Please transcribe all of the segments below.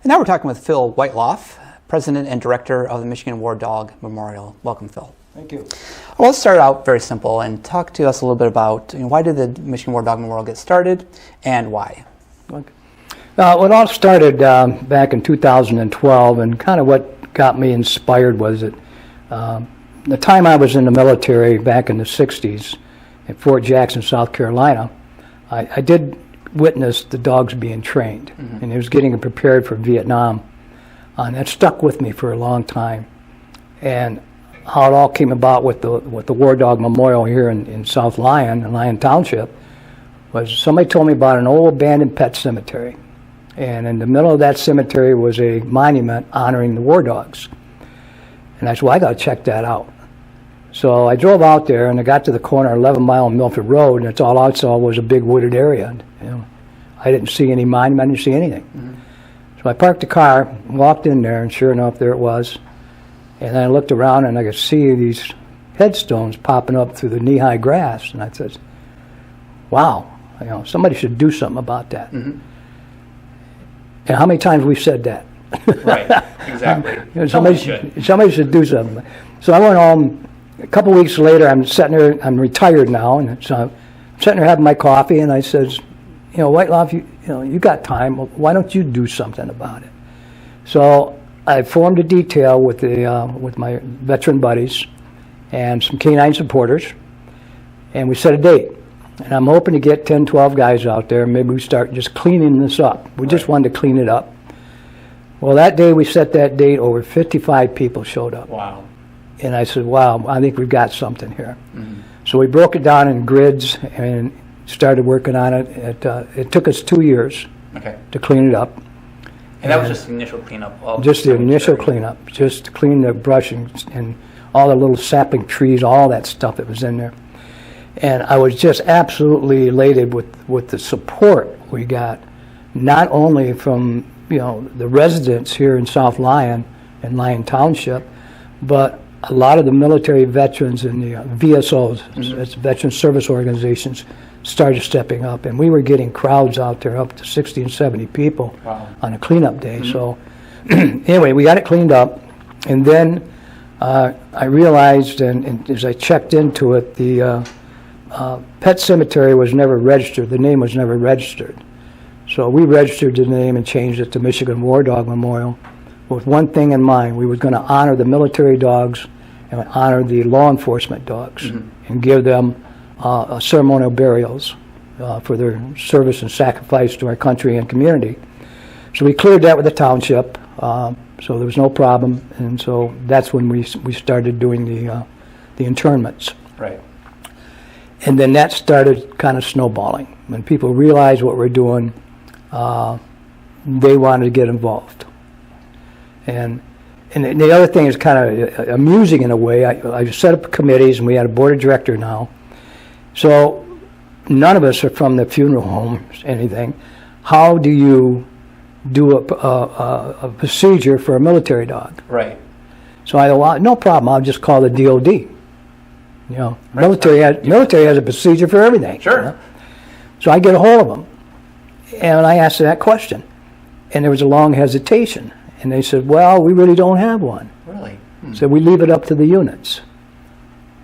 And now we're talking with Phil Weitlauf, President and Director of the Michigan War Dog Memorial. Welcome, Phil. Thank you. Well, let's start out very simple and talk to us a little bit about why did the Michigan War Dog Memorial get started and why? Well, it all started back in 2012, and kind of what got me inspired was that the time I was in the military back in the 60s at Fort Jackson, South Carolina, I did witness the dogs being trained, and it was getting prepared for Vietnam. And that stuck with me for a long time. And how it all came about with the War Dog Memorial here in South Lyon, in Lyon Township, was somebody told me about an old abandoned pet cemetery. And in the middle of that cemetery was a monument honoring the war dogs. And I said, well, I got to check that out. So I drove out there, and I got to the corner, 11 Mile and Milford Road, and that's all I saw was a big wooded area. I didn't see any monument, I didn't see anything. So I parked the car, walked in there, and sure enough, there it was. And then I looked around, and I could see these headstones popping up through the knee-high grass. And I said, wow, somebody should do something about that. And how many times we've said that? Right, exactly. Somebody should do something. So I went home. A couple weeks later, I'm sitting there, I'm retired now, and so I'm sitting there having my coffee, and I says, Weitlauf, you got time, why don't you do something about it? So I formed a detail with my veteran buddies and some canine supporters, and we set a date. And I'm hoping to get 10, 12 guys out there, and maybe we start just cleaning this up. We just wanted to clean it up. Well, that day we set that date, over 55 people showed up. Wow. And I said, wow, I think we've got something here. So we broke it down in grids and started working on it. It took us 2 years to clean it up. And that was just the initial cleanup? Just the initial cleanup, just to clean the brush and all the little sapling trees, all that stuff that was in there. And I was just absolutely elated with the support we got, not only from the residents here in South Lyon and Lyon Township, but a lot of the military veterans and the VSOs, that's Veteran Service Organizations, started stepping up, and we were getting crowds out there up to 60 and 70 people on a cleanup day. So anyway, we got it cleaned up, and then I realized, and as I checked into it, the pet cemetery was never registered. The name was never registered. So we registered the name and changed it to Michigan War Dog Memorial with one thing in mind. We were going to honor the military dogs and honor the law enforcement dogs and give them ceremonial burials for their service and sacrifice to our country and community. So we cleared that with the township, so there was no problem, and so that's when we started doing the internments. Right. And then that started kind of snowballing. When people realized what we're doing, they wanted to get involved. And the other thing is kind of amusing in a way. I set up committees, and we had a board of director now. So none of us are from the funeral homes, anything. How do you do a procedure for a military dog? Right. So I thought, well, no problem. I'll just call the DOD. Military has a procedure for everything. Sure. So I get a hold of them, and I asked that question, and there was a long hesitation. And they said, well, we really don't have one. Really? So we leave it up to the units.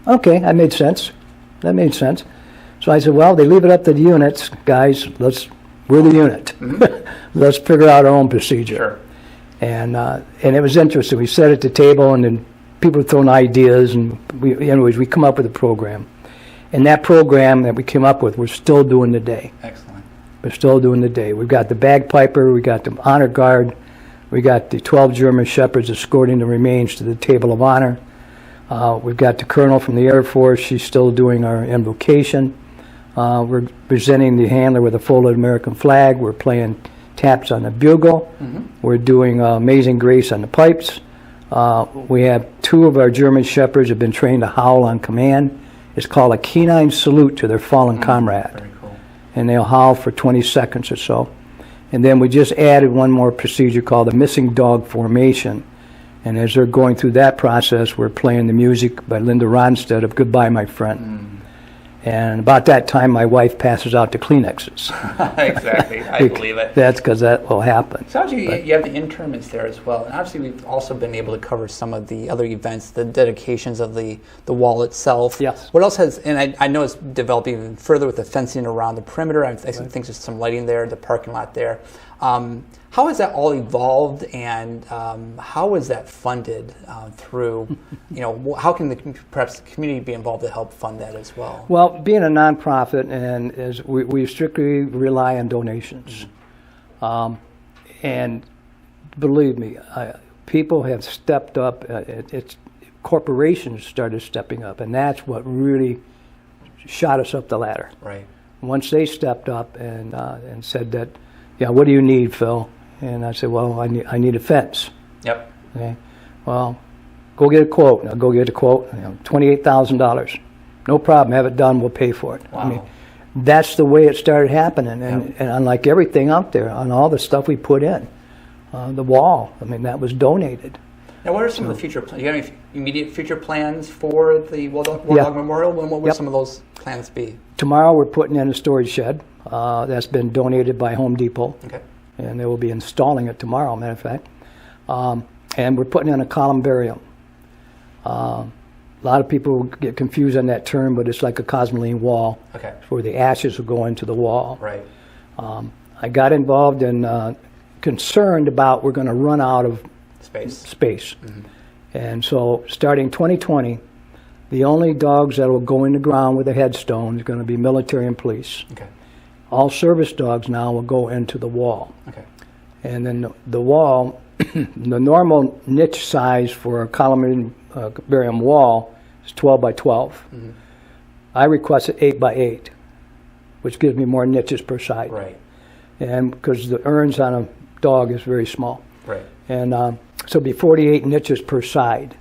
Okay, that made sense. So I said, well, they leave it up to the units, guys. We're the unit. Let's figure out our own procedure. Sure. And it was interesting. We sat at the table, and then people were throwing ideas, and we come up with a program. And that program that we came up with, we're still doing today. Excellent. We're still doing today. We've got the bagpiper, we got the honor guard, we got the 12 German Shepherds escorting the remains to the table of honor. We've got the colonel from the Air Force. She's still doing our invocation. We're presenting the handler with a folded American flag. We're playing taps on the bugle. We're doing Amazing Grace on the pipes. We have 2 of our German Shepherds have been trained to howl on command. It's called a canine salute to their fallen comrade. Very cool. And they'll howl for 20 seconds or so. And then we just added one more procedure called the missing dog formation. And as they're going through that process, we're playing the music by Linda Ronstadt of Goodbye, My Friend. And about that time, my wife passes out the Kleenexes. Exactly, I believe it. That's because that will happen. So obviously you have the internments there as well, and obviously we've also been able to cover some of the other events, the dedications of the wall itself. Yes. What else has, and I know it's developed even further with the fencing around the perimeter. I think there's some lighting there, the parking lot there. How has that all evolved, and how is that funded through, how can perhaps the community be involved to help fund that as well? Well, being a nonprofit, and as we strictly rely on donations. And believe me, people have stepped up. Corporations started stepping up, and that's what really shot us up the ladder. Right. Once they stepped up and said that, what do you need, Phil? And I said, well, I need a fence. Yep. Okay. Well, go get a quote. I'll go get a quote. $28,000. No problem. Have it done. We'll pay for it. Wow. I mean, that's the way it started happening. And unlike everything out there, on all the stuff we put in, the wall, that was donated. Now, what are some of the future plans? Do you have any immediate future plans for the War Dog Memorial? What would some of those plans be? Tomorrow we're putting in a storage shed that's been donated by Home Depot. Okay. And they will be installing it tomorrow, matter of fact. And we're putting in a columbarium. A lot of people get confused on that term, but it's like a cosmoline wall. Okay. Where the ashes will go into the wall. Right. I got involved in concerned about we're going to run out of space. Mm-hmm. And so starting 2020, the only dogs that will go in the ground with a headstone is going to be military and police. Okay. All service dogs now will go into the wall. Okay. And then the wall, the normal niche size for a columbarium wall is 12 by 12. Mm-hmm. I requested 8 by 8, which gives me more niches per side. Right. And because the urns on a dog is very small. Right. And so it'll be 48 niches per side.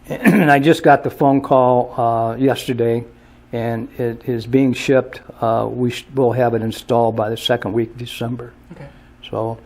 And I just got the phone call yesterday, and it is being shipped. We'll have it installed by the second week of December. Okay. So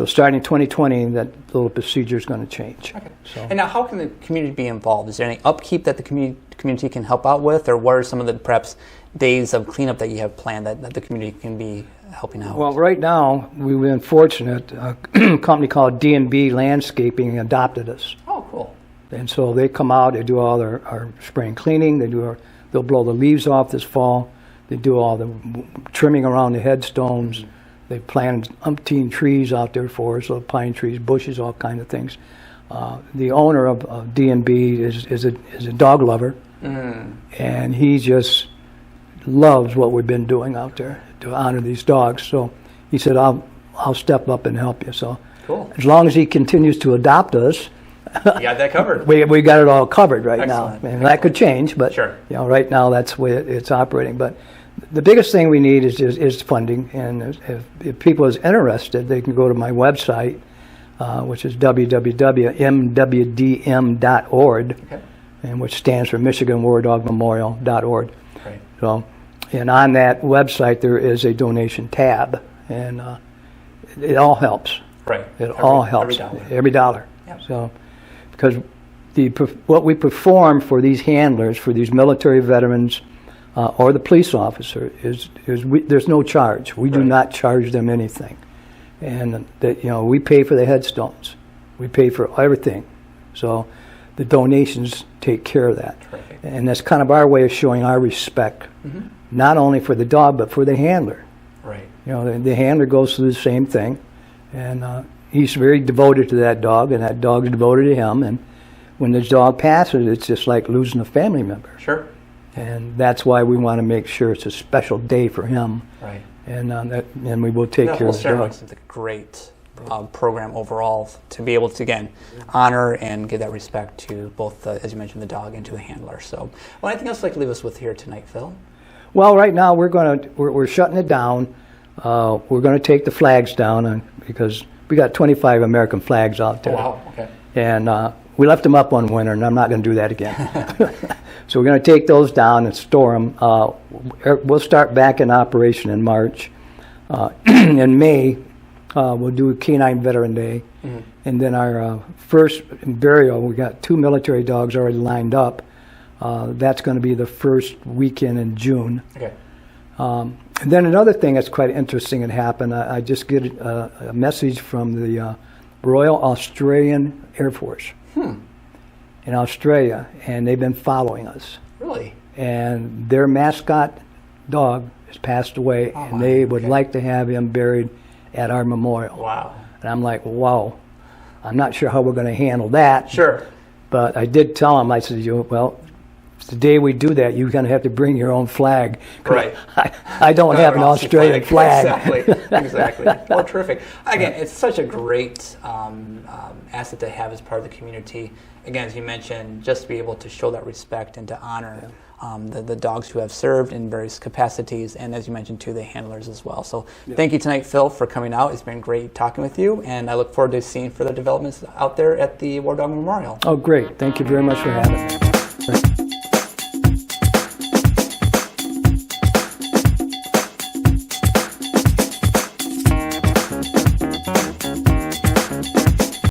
starting 2020, that little procedure is going to change. Okay. So. And now, how can the community be involved? Is there any upkeep that the community can help out with, or what are some of the perhaps days of cleanup that you have planned that the community can be helping out? Well, right now we've been fortunate. A company called D&B Landscaping adopted us. Oh, cool. And so they come out, they do all our spring cleaning, they'll blow the leaves off this fall, they do all the trimming around the headstones, mm-hmm. They planted umpteen trees out there for us, little pine trees, bushes, all kind of things. The owner of D&B is a dog lover, and he just loves what we've been doing out there to honor these dogs. So he said, I'll step up and help you. So cool. As long as he continues to adopt us, you got that covered. We got it all covered right Excellent. now. And that could change, but sure. Right now that's the way it's operating. But the biggest thing we need is funding. And if people is interested, they can go to my website, which is www.mwdm.org, okay. And which stands for MichiganWarDogMemorial.org. Right. So, and on that website there is a donation tab, and it all helps. Right. All helps. Every dollar. Yep. So, because what we perform for these handlers, for these military veterans, or the police officer, there's no charge. We do not charge them anything, and we pay for the headstones, we pay for everything. So, the donations take care of that, Perfect. And that's kind of our way of showing our respect, mm-hmm. not only for the dog but for the handler. Right. The handler goes through the same thing, and he's very devoted to that dog, and that dog is devoted to him. And when this dog passes, it's just like losing a family member. Sure. And that's why we want to make sure it's a special day for him. Right. And we will take care of the dog. It's a great program overall to be able to, again, honor and give that respect to both, as you mentioned, the dog and to the handler. So, well, anything else you'd like to leave us with here tonight, Phil? Well, right now we're shutting it down. We're going to take the flags down because we got 25 American flags out there. Oh, wow. Okay. And we left them up one winter, and I'm not going to do that again. So we're going to take those down and store them. We'll start back in operation in March. In May, we'll do Canine Veteran Day. Mm-hmm. And then our first burial, we got 2 military dogs already lined up. That's going to be the first weekend in June. Okay. And then another thing that's quite interesting had happened. I just get a message from the Royal Australian Air Force in Australia, and they've been following us. Really? And their mascot dog has passed away, and they would like to have him buried at our memorial. Wow. And I'm like, wow, I'm not sure how we're going to handle that. Sure. But I did tell him, I said, well, the day we do that, you're going to have to bring your own flag. Right. I don't have an Australian flag. Exactly. Well, terrific. Again, it's such a great asset to have as part of the community. Again, as you mentioned, just to be able to show that respect and to honor the dogs who have served in various capacities, and as you mentioned too, the handlers as well. So thank you tonight, Phil, for coming out. It's been great talking with you, and I look forward to seeing further developments out there at the War Dog Memorial. Oh, great. Thank you very much for having me.